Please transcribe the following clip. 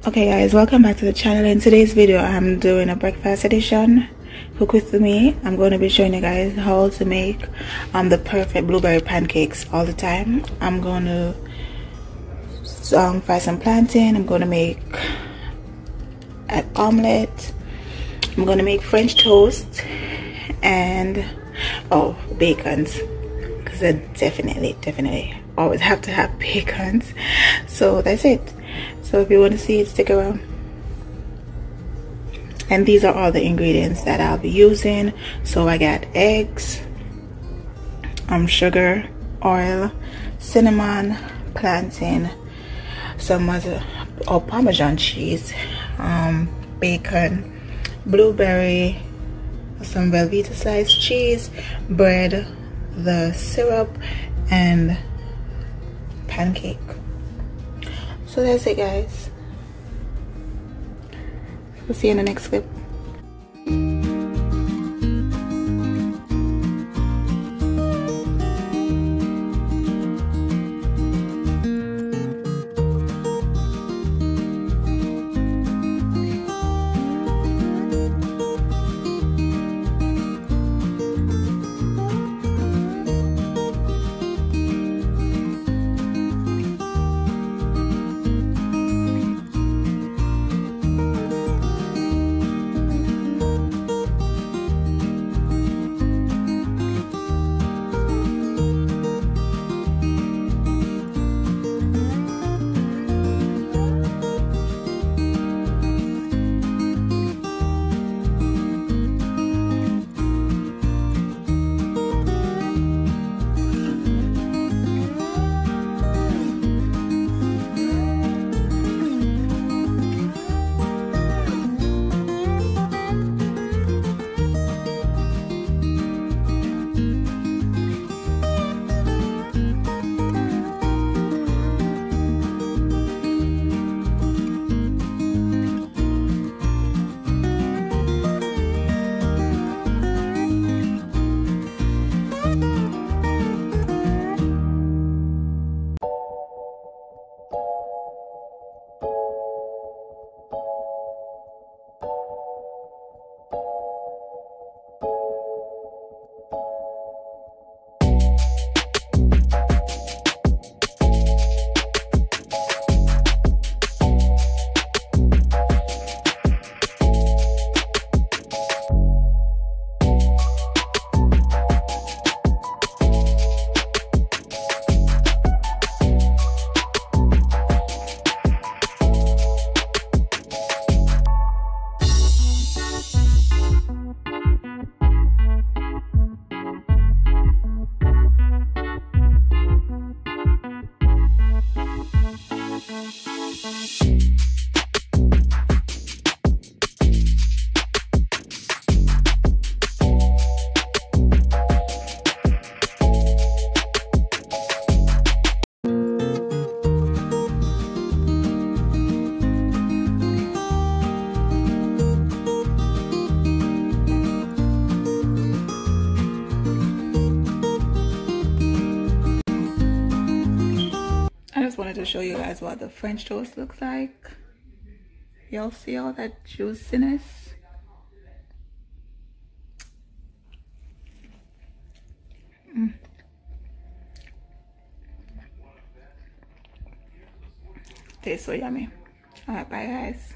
Okay guys, welcome back to the channel. In today's video I'm doing a breakfast edition. Cook with me. I'm going to be showing you guys how to make the perfect blueberry pancakes all the time. I'm going to fry some plantain. I'm going to make an omelette. I'm going to make French toast and bacons, because I definitely always have to have bacons. So that's it. So if you want to see it, stick around. And these are all the ingredients that I'll be using. So I got eggs, sugar, oil, cinnamon, plantain, some other Parmesan cheese, bacon, blueberry, some Velveeta sliced cheese, bread, the syrup, and pancake. So that's it guys. We'll see you in the next clip. Wanted to show you guys what the French toast looks like. Y'all see all that juiciness? Tastes so yummy. All right, bye guys.